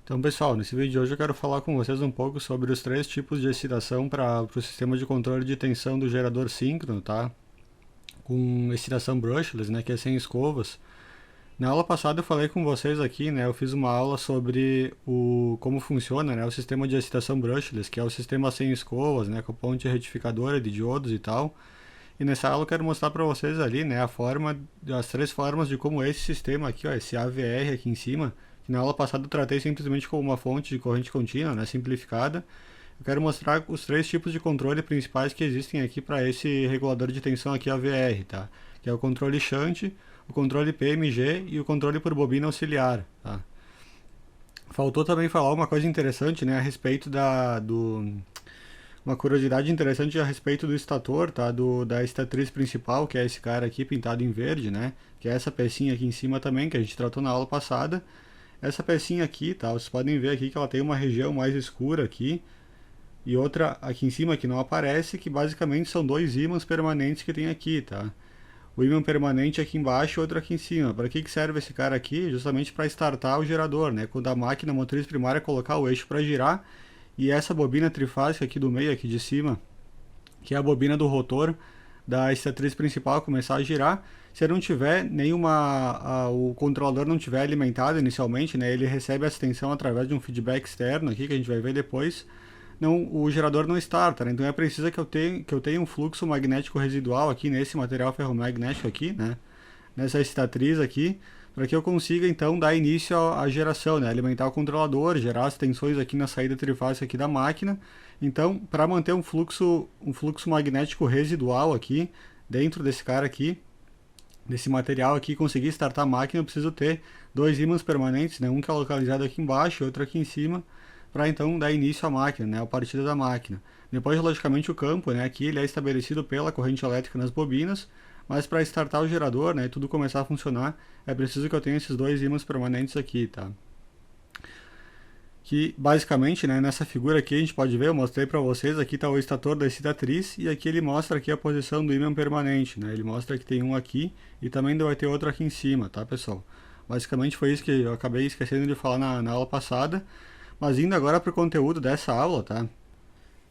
Então, pessoal, nesse vídeo de hoje eu quero falar com vocês um pouco sobre os três tipos de excitação para o sistema de controle de tensão do gerador síncrono, tá? Com excitação brushless, né, que é sem escovas. Na aula passada eu falei com vocês aqui, né, eu fiz uma aula sobre como funciona, né, o sistema de excitação brushless, que é o sistema sem escovas, né, com ponte retificadora de diodos e tal. E nessa aula eu quero mostrar para vocês ali, né, as três formas de como esse sistema aqui, ó, esse AVR aqui em cima, que na aula passada eu tratei simplesmente como uma fonte de corrente contínua, né, simplificada. Eu quero mostrar os três tipos de controle principais que existem aqui para esse regulador de tensão aqui AVR, tá? Que é o controle shunt, o controle PMG e o controle por bobina auxiliar, tá? Faltou também falar uma coisa interessante, né, a respeito uma curiosidade interessante a respeito do estator, tá? Da estatriz principal, que é esse cara aqui pintado em verde, né? Que é essa pecinha aqui em cima também, que a gente tratou na aula passada. Essa pecinha aqui, tá? Vocês podem ver aqui que ela tem uma região mais escura aqui e outra aqui em cima que não aparece, que basicamente são dois ímãs permanentes que tem aqui, tá? O ímã permanente aqui embaixo e outro aqui em cima. Para que serve esse cara aqui? Justamente para startar o gerador, né? Quando a máquina motriz primária colocar o eixo para girar, e essa bobina trifásica aqui do meio, aqui de cima, que é a bobina do rotor da estatriz principal começar a girar, se não tiver o controlador não tiver alimentado inicialmente, né, ele recebe essa tensão através de um feedback externo aqui, que a gente vai ver depois, o gerador não starta, né? Então é preciso que eu tenha um fluxo magnético residual aqui nesse material ferromagnético aqui, né, nessa estatriz aqui, para que eu consiga então dar início à geração, né? Alimentar o controlador, gerar as tensões aqui na saída trifásica aqui da máquina. Então, para manter um fluxo magnético residual aqui, dentro desse cara aqui, desse material aqui, conseguir startar a máquina, eu preciso ter dois ímãs permanentes, né? Um que é localizado aqui embaixo e outro aqui em cima, para então dar início à máquina, né? A partida da máquina. Depois, logicamente, o campo, né? Aqui ele é estabelecido pela corrente elétrica nas bobinas, mas para startar o gerador, né, e tudo começar a funcionar, é preciso que eu tenha esses dois ímãs permanentes aqui, tá? Que basicamente, né, nessa figura aqui a gente pode ver, eu mostrei para vocês, aqui está o estator da excitatriz e aqui ele mostra aqui a posição do ímã permanente, né? Ele mostra que tem um aqui e também vai ter outro aqui em cima, tá, pessoal? Basicamente foi isso que eu acabei esquecendo de falar na aula passada, mas indo agora para o conteúdo dessa aula, tá?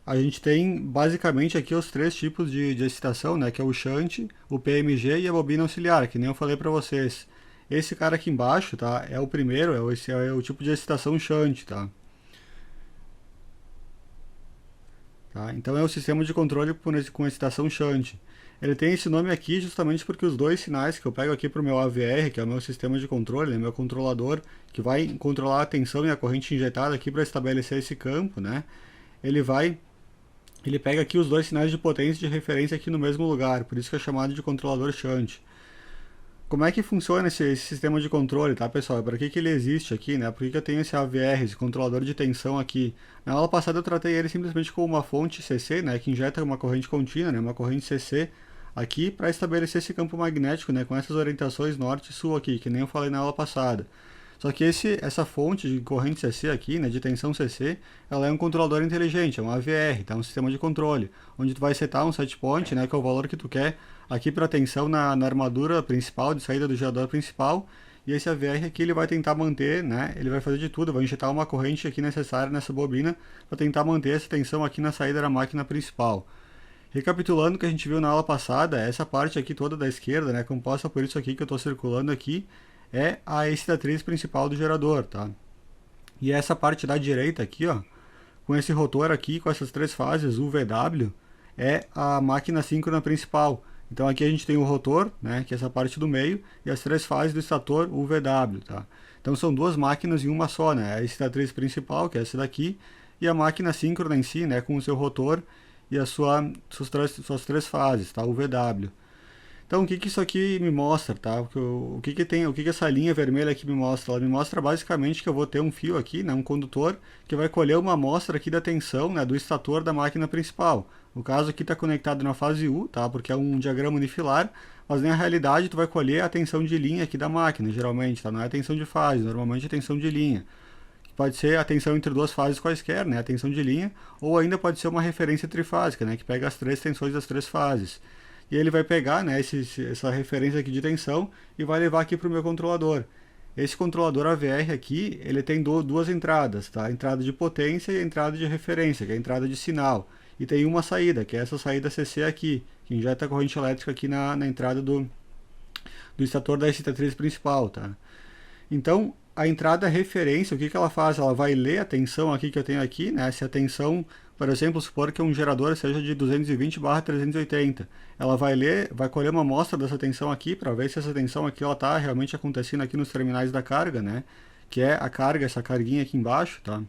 A gente tem basicamente aqui os três tipos de excitação, né, que é o shunt, o PMG e a bobina auxiliar, que nem eu falei para vocês. Esse cara aqui embaixo, tá, é o primeiro, esse é o tipo de excitação shunt, tá? Então é o sistema de controle com excitação shunt. Ele tem esse nome aqui justamente porque os dois sinais que eu pego aqui para o meu AVR, que é o meu sistema de controle, né, meu controlador, que vai controlar a tensão e a corrente injetada aqui para estabelecer esse campo, né, ele pega aqui os dois sinais de potência de referência aqui no mesmo lugar, por isso que é chamado de controlador shunt. Como é que funciona esse sistema de controle, tá, pessoal? Para que ele existe aqui, né? Por que eu tenho esse AVR, esse controlador de tensão aqui? Na aula passada eu tratei ele simplesmente como uma fonte CC, né, que injeta uma corrente contínua, né, uma corrente CC aqui para estabelecer esse campo magnético, né, com essas orientações norte e sul aqui, que nem eu falei na aula passada. Só que essa fonte de corrente CC aqui, né, de tensão CC, ela é um controlador inteligente, é um AVR, tá? Um sistema de controle, onde tu vai setar um set point, né, que é o valor que tu quer aqui para tensão na armadura principal, de saída do gerador principal, e esse AVR aqui ele vai tentar manter, né, ele vai fazer de tudo, vai injetar uma corrente aqui necessária nessa bobina para tentar manter essa tensão aqui na saída da máquina principal. Recapitulando o que a gente viu na aula passada, essa parte aqui toda da esquerda, né, composta por isso aqui que eu estou circulando aqui, é a excitatriz principal do gerador, tá? E essa parte da direita aqui, ó, com esse rotor aqui, com essas três fases, UVW, é a máquina síncrona principal. Então aqui a gente tem o rotor, né, que é essa parte do meio, e as três fases do estator UVW, tá? Então são duas máquinas em uma só, né? A excitatriz principal, que é essa daqui, e a máquina síncrona em si, né, com o seu rotor e suas três fases, tá? UVW. Então, o que isso aqui me mostra, tá? O que essa linha vermelha aqui me mostra? Ela me mostra basicamente que eu vou ter um fio aqui, né, um condutor, que vai colher uma amostra aqui da tensão, né, do estator da máquina principal. No caso aqui está conectado na fase U, tá? Porque é um diagrama unifilar, mas na realidade tu vai colher a tensão de linha aqui da máquina, geralmente, tá? Não é a tensão de fase, normalmente é a tensão de linha. Pode ser a tensão entre duas fases quaisquer, né, a tensão de linha, ou ainda pode ser uma referência trifásica, né, que pega as três tensões das três fases. E ele vai pegar, né, essa referência aqui de tensão e vai levar aqui para o meu controlador. Esse controlador AVR aqui, ele tem duas entradas, tá? A entrada de potência e a entrada de referência, que é a entrada de sinal. E tem uma saída, que é essa saída CC aqui, que injeta a corrente elétrica aqui na entrada do estator da excitatriz principal, tá? Então, a entrada referência, o que ela faz? Ela vai ler a tensão aqui que eu tenho aqui, né? Se a tensão, por exemplo, supor que um gerador seja de 220/380, ela vai ler, vai colher uma amostra dessa tensão aqui para ver se essa tensão aqui ela está realmente acontecendo aqui nos terminais da carga, né? Que é a carga, essa carguinha aqui embaixo, tá?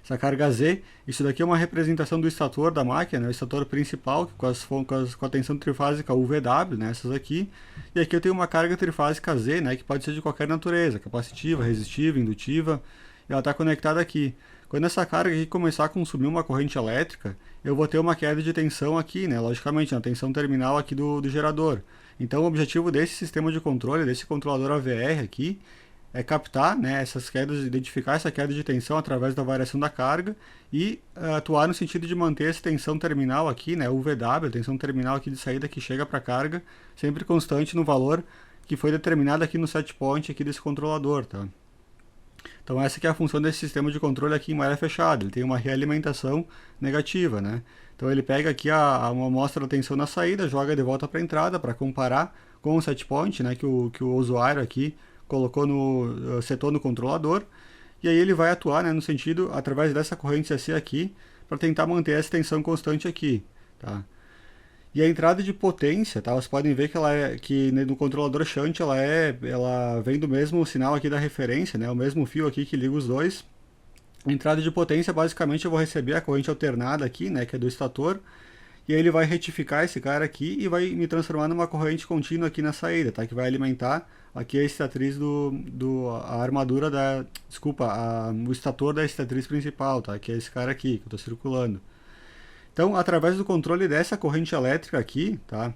Essa carga Z, isso daqui é uma representação do estator da máquina, né? O estator principal, com a tensão trifásica UVW, né? Essas aqui. E aqui eu tenho uma carga trifásica Z, né? Que pode ser de qualquer natureza, capacitiva, resistiva, indutiva. E ela está conectada aqui. Quando essa carga aqui começar a consumir uma corrente elétrica, eu vou ter uma queda de tensão aqui, né? Logicamente, na tensão terminal aqui do gerador. Então o objetivo desse sistema de controle, desse controlador AVR aqui, é captar, né, essas quedas, identificar essa queda de tensão através da variação da carga e atuar no sentido de manter essa tensão terminal aqui, né, UVW, a tensão terminal aqui de saída que chega para a carga, sempre constante no valor que foi determinado aqui no set point aqui desse controlador, tá? Então essa que é a função desse sistema de controle aqui em malha fechada, ele tem uma realimentação negativa, né? Então ele pega aqui uma amostra da tensão na saída, joga de volta para a entrada para comparar com o set point, né, que o usuário aqui colocou setou no controlador, e aí ele vai atuar, né, no sentido, através dessa corrente CC aqui, para tentar manter essa tensão constante aqui, tá? E a entrada de potência, tá? Vocês podem ver que no controlador shunt ela vem do mesmo sinal aqui da referência, né, o mesmo fio aqui que liga os dois. A entrada de potência, basicamente, eu vou receber a corrente alternada aqui, né, que é do estator, e aí ele vai retificar esse cara aqui e vai me transformar numa corrente contínua aqui na saída, tá? Que vai alimentar aqui a excitatriz a armadura o estator da excitatriz principal, tá? Que é esse cara aqui, que eu estou circulando. Então, através do controle dessa corrente elétrica aqui, tá?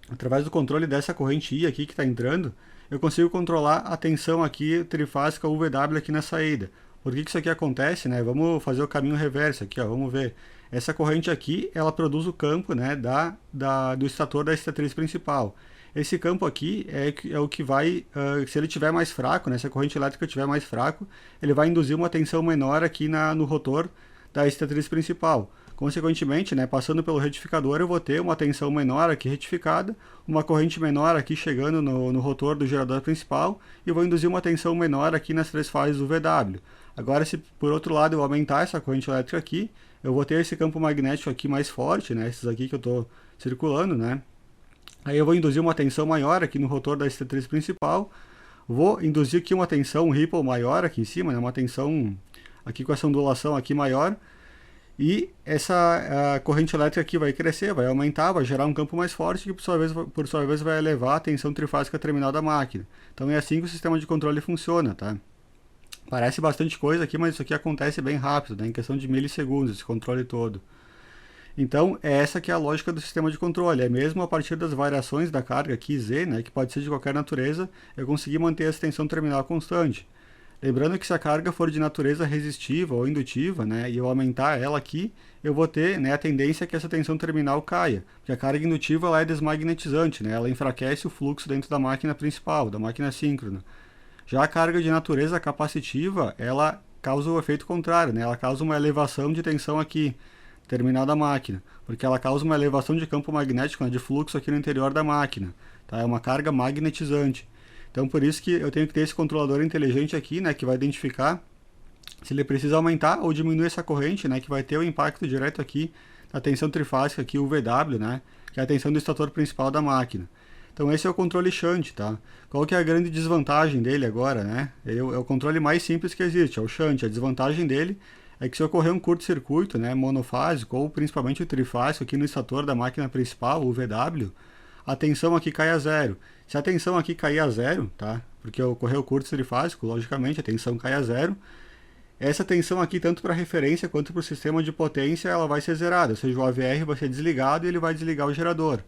Através do controle dessa corrente I aqui que está entrando, eu consigo controlar a tensão aqui trifásica UVW aqui na saída. Por que isso aqui acontece, né? Vamos fazer o caminho reverso aqui, ó, vamos ver. Essa corrente aqui, ela produz o campo, né, do estator da excitatriz principal. Esse campo aqui é o que vai, se ele estiver mais fraco, né, se a corrente elétrica estiver mais fraco, ele vai induzir uma tensão menor aqui no rotor da excitatriz principal. Consequentemente, né, passando pelo retificador, eu vou ter uma tensão menor aqui retificada, uma corrente menor aqui chegando no rotor do gerador principal e vou induzir uma tensão menor aqui nas três fases do VW. Agora, se por outro lado eu aumentar essa corrente elétrica aqui, eu vou ter esse campo magnético aqui mais forte, né, esses aqui que eu estou circulando, né. Aí eu vou induzir uma tensão maior aqui no rotor da excitatriz principal, vou induzir aqui uma tensão, um ripple maior aqui em cima, né, uma tensão aqui com essa ondulação aqui maior, e essa corrente elétrica aqui vai crescer, vai aumentar, vai gerar um campo mais forte que por sua vez vai elevar a tensão trifásica terminal da máquina. Então é assim que o sistema de controle funciona, tá? Parece bastante coisa aqui, mas isso aqui acontece bem rápido, né? Em questão de milissegundos, esse controle todo. Então, é essa que é a lógica do sistema de controle. É mesmo a partir das variações da carga aqui, Z, né, que pode ser de qualquer natureza, eu conseguir manter essa tensão terminal constante. Lembrando que se a carga for de natureza resistiva ou indutiva, né, e eu aumentar ela aqui, eu vou ter, né, a tendência que essa tensão terminal caia. Porque a carga indutiva ela é desmagnetizante, né, ela enfraquece o fluxo dentro da máquina principal, da máquina síncrona. Já a carga de natureza capacitiva, ela causa o efeito contrário, né, ela causa uma elevação de tensão aqui, terminal da máquina, porque ela causa uma elevação de campo magnético, né, de fluxo aqui no interior da máquina. Tá? É uma carga magnetizante. Então, por isso que eu tenho que ter esse controlador inteligente aqui, né, que vai identificar se ele precisa aumentar ou diminuir essa corrente, né, que vai ter o impacto direto aqui na tensão trifásica, aqui, o VW, né, que é a tensão do estator principal da máquina. Então, esse é o controle shunt, tá? Qual que é a grande desvantagem dele agora, né? Ele é o controle mais simples que existe, é o shunt. A desvantagem dele é que se ocorrer um curto-circuito, né, monofásico ou principalmente o trifásico aqui no estator da máquina principal, o VW, a tensão aqui cai a zero. Se a tensão aqui cair a zero, tá? Porque ocorreu o curto trifásico, logicamente a tensão cai a zero. Essa tensão aqui, tanto para a referência quanto para o sistema de potência, ela vai ser zerada, ou seja, o AVR vai ser desligado e ele vai desligar o gerador.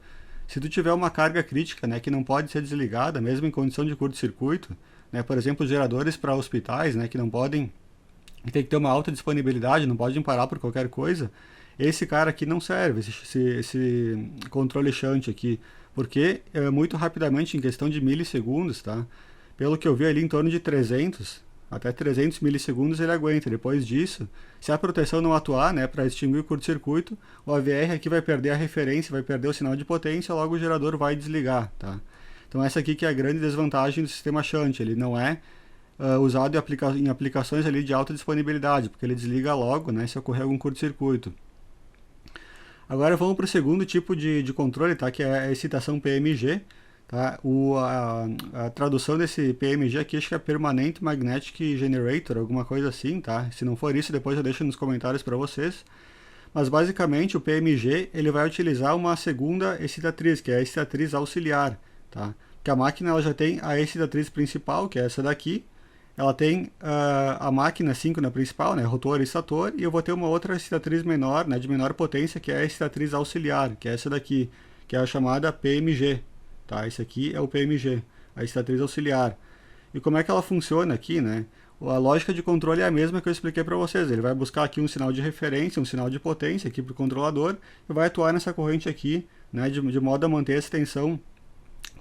Se tu tiver uma carga crítica, né, que não pode ser desligada, mesmo em condição de curto-circuito, né, por exemplo, geradores para hospitais, né, que não podem, tem que ter uma alta disponibilidade, não podem parar por qualquer coisa, esse cara aqui não serve, esse controle shunt aqui, porque muito rapidamente, em questão de milissegundos, tá? pelo que eu vi ali, em torno de 300, até 300 milissegundos ele aguenta. Depois disso, se a proteção não atuar, né, para extinguir o curto-circuito, o AVR aqui vai perder a referência, vai perder o sinal de potência, logo o gerador vai desligar, tá? Então essa aqui que é a grande desvantagem do sistema shunt, ele não é usado em aplicações ali de alta disponibilidade, porque ele desliga logo, né, se ocorrer algum curto-circuito. Agora vamos para o segundo tipo de controle, tá, que é a excitação PMG. Tá? A tradução desse PMG aqui acho que é Permanent Magnetic Generator, alguma coisa assim, tá? Se não for isso, depois eu deixo nos comentários para vocês. Mas basicamente o PMG ele vai utilizar uma segunda excitatriz, que é a excitatriz auxiliar, tá? Que a máquina ela já tem a excitatriz principal, que é essa daqui. Ela tem a máquina síncrona principal, né, rotor e estator, e eu vou ter uma outra excitatriz menor, né, de menor potência, que é a excitatriz auxiliar, que é essa daqui, que é a chamada PMG. Tá? Esse aqui é o PMG, a excitatriz auxiliar. E como é que ela funciona aqui, né? A lógica de controle é a mesma que eu expliquei para vocês. Ele vai buscar aqui um sinal de referência, um sinal de potência aqui para o controlador e vai atuar nessa corrente aqui, né, de modo a manter essa tensão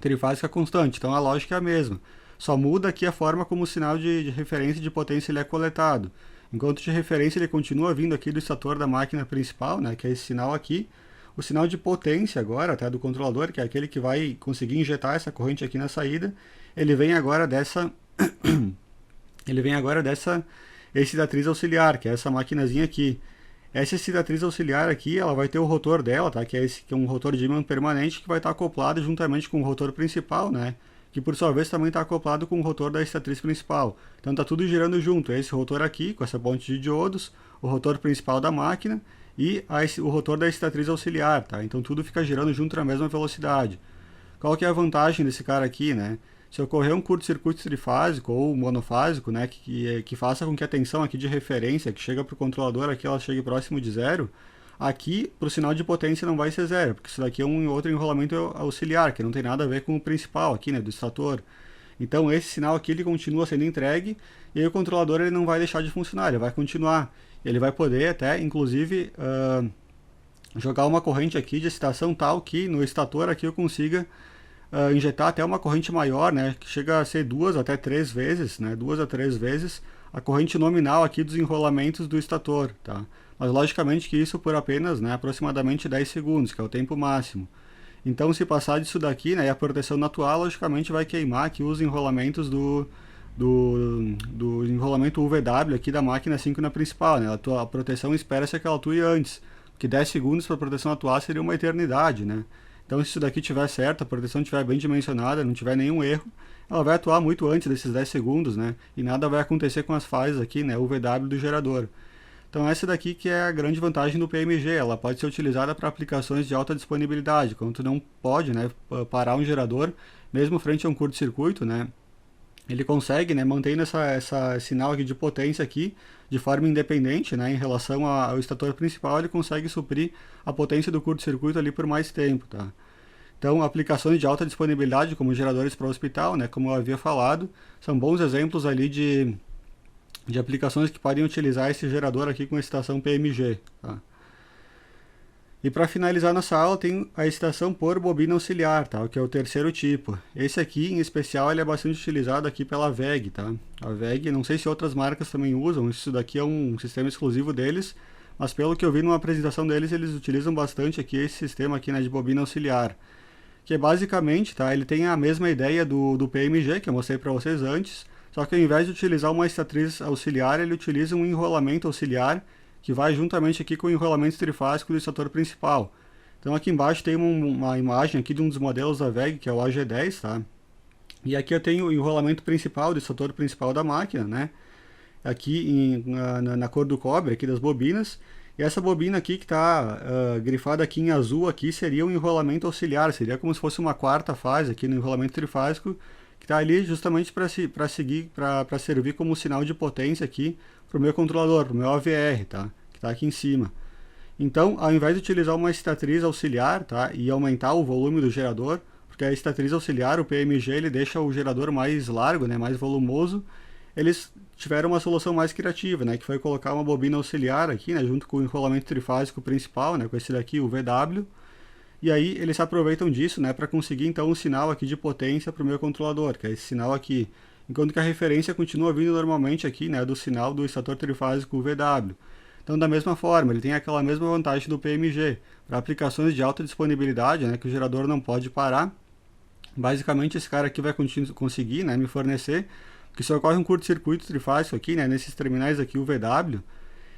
trifásica constante. Então a lógica é a mesma. Só muda aqui a forma como o sinal de referência e de potência ele é coletado. Enquanto de referência ele continua vindo aqui do estator da máquina principal, né, que é esse sinal aqui. O sinal de potência agora, tá, do controlador, que é aquele que vai conseguir injetar essa corrente aqui na saída, ele vem agora dessa excitatriz auxiliar, que é essa maquinazinha aqui. Essa excitatriz auxiliar aqui, ela vai ter o rotor dela, tá, que é um rotor de ímã permanente que vai estar acoplado juntamente com o rotor principal, né, que por sua vez também está acoplado com o rotor da excitatriz principal. Então está tudo girando junto. É esse rotor aqui, com essa ponte de diodos, o rotor principal da máquina, e o rotor da excitatriz auxiliar, tá? Então tudo fica girando junto na mesma velocidade. Qual que é a vantagem desse cara aqui, né? Se ocorrer um curto-circuito trifásico ou monofásico, né, que faça com que a tensão aqui de referência, que chega para o controlador, aqui ela chegue próximo de zero, aqui para o sinal de potência não vai ser zero, porque isso daqui é um outro enrolamento auxiliar, que não tem nada a ver com o principal aqui, né, do estator. Então esse sinal aqui ele continua sendo entregue e aí o controlador ele não vai deixar de funcionar, ele vai continuar. Ele vai poder até, inclusive, jogar uma corrente aqui de excitação tal que no estator aqui eu consiga injetar até uma corrente maior, né, que chega a ser 2 até 3 vezes, né, 2 a 3 vezes a corrente nominal aqui dos enrolamentos do estator, tá? Mas logicamente que isso por apenas, né, aproximadamente 10 segundos, que é o tempo máximo. Então se passar disso daqui, né, e a proteção não atuar, logicamente vai queimar aqui os enrolamentos do enrolamento UVW aqui da máquina síncrona principal, né? A proteção espera-se que ela atue antes, porque 10 segundos para a proteção atuar seria uma eternidade, né? Então se isso daqui estiver certo, a proteção estiver bem dimensionada, não tiver nenhum erro, ela vai atuar muito antes desses 10 segundos, né? E nada vai acontecer com as fases aqui, né, UVW do gerador. Então essa daqui que é a grande vantagem do PMG, ela pode ser utilizada para aplicações de alta disponibilidade, quando tu não pode, né, parar um gerador, mesmo frente a um curto-circuito, né? Ele consegue, né, mantendo esse sinal aqui de potência aqui de forma independente, né, em relação ao estator principal, ele consegue suprir a potência do curto-circuito ali por mais tempo, tá? Então, aplicações de alta disponibilidade, como geradores para hospital, né, como eu havia falado, são bons exemplos ali de aplicações que podem utilizar esse gerador aqui com excitação PMG, tá? E para finalizar nossa aula tem a excitação por bobina auxiliar, tá? Que é o terceiro tipo. Esse aqui, em especial, ele é bastante utilizado aqui pela WEG, tá? A WEG, não sei se outras marcas também usam, isso daqui é um sistema exclusivo deles, mas pelo que eu vi numa apresentação deles, eles utilizam bastante aqui esse sistema aqui, né, de bobina auxiliar. Que é basicamente, tá? Ele tem a mesma ideia do PMG, que eu mostrei para vocês antes, só que ao invés de utilizar uma excitatriz auxiliar, ele utiliza um enrolamento auxiliar, que vai juntamente aqui com o enrolamento trifásico do estator principal. Então aqui embaixo tem uma imagem aqui de um dos modelos da WEG, que é o AG10, tá? E aqui eu tenho o enrolamento principal do estator principal da máquina, né? Aqui na cor do cobre, aqui das bobinas. E essa bobina aqui que está grifada aqui em azul, aqui seria um enrolamento auxiliar, seria como se fosse uma quarta fase aqui no enrolamento trifásico, que está ali justamente para servir como sinal de potência aqui para o meu controlador, para o meu AVR, tá? Que está aqui em cima. Então, ao invés de utilizar uma excitatriz auxiliar, tá? E aumentar o volume do gerador, porque a excitatriz auxiliar, o PMG, ele deixa o gerador mais largo, né? Mais volumoso, eles tiveram uma solução mais criativa, né? Que foi colocar uma bobina auxiliar aqui, né? Junto com o enrolamento trifásico principal, né? Com esse daqui, o VW. E aí eles se aproveitam disso, né, para conseguir então um sinal aqui de potência para o meu controlador, que é esse sinal aqui. Enquanto que a referência continua vindo normalmente aqui, né, do sinal do estator trifásico VW. Então, da mesma forma, ele tem aquela mesma vantagem do PMG. Para aplicações de alta disponibilidade, né, que o gerador não pode parar, basicamente esse cara aqui vai conseguir, né, me fornecer, porque se ocorre um curto-circuito trifásico aqui, né, nesses terminais aqui, o VW,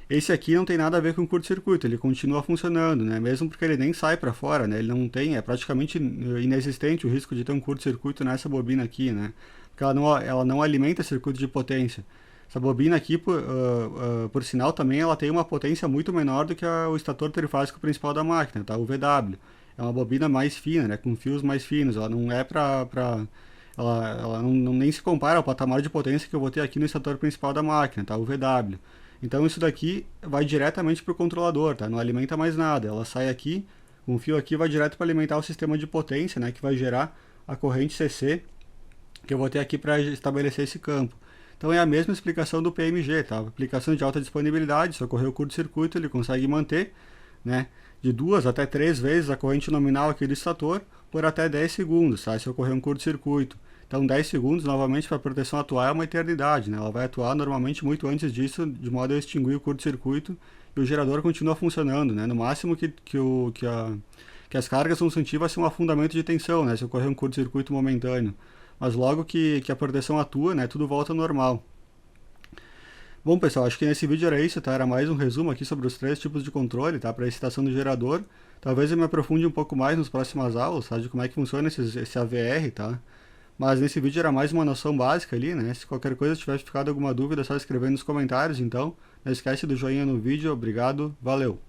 esse aqui não tem nada a ver com curto-circuito, ele continua funcionando, né? Mesmo porque ele nem sai para fora, né? Ele não tem, é praticamente inexistente o risco de ter um curto-circuito nessa bobina aqui, né? Porque ela não alimenta circuito de potência. Essa bobina aqui, por sinal, também ela tem uma potência muito menor do que o estator trifásico principal da máquina, tá? O VW. É uma bobina mais fina, né? Com fios mais finos. Ela não é ela não nem se compara ao patamar de potência que eu vou ter aqui no estator principal da máquina, tá? O VW. Então isso daqui vai diretamente para o controlador, tá? Não alimenta mais nada. Ela sai aqui, com o fio aqui vai direto para alimentar o sistema de potência, né? Que vai gerar a corrente CC que eu vou ter aqui para estabelecer esse campo. Então é a mesma explicação do PMG, tá? Aplicação de alta disponibilidade, se ocorrer o curto-circuito, ele consegue manter, né? De 2 até 3 vezes a corrente nominal aqui do estator por até 10 segundos, tá? Se ocorrer um curto-circuito. Então 10 segundos, novamente, para a proteção atuar é uma eternidade, né? Ela vai atuar normalmente muito antes disso, de modo a extinguir o curto-circuito e o gerador continua funcionando, né? No máximo que as cargas vão sentir vai ser um afundamento de tensão, né? Se ocorrer um curto-circuito momentâneo. Mas logo que a proteção atua, né? Tudo volta ao normal. Bom, pessoal, acho que nesse vídeo era isso, tá? Era mais um resumo aqui sobre os 3 tipos de controle, tá? Para a excitação do gerador. Talvez eu me aprofunde um pouco mais nas próximas aulas, tá? De como é que funciona esse AVR, tá? Mas nesse vídeo era mais uma noção básica ali, né? Se qualquer coisa tiver ficado alguma dúvida, é só escrever nos comentários, então. Não esquece do joinha no vídeo, obrigado, valeu!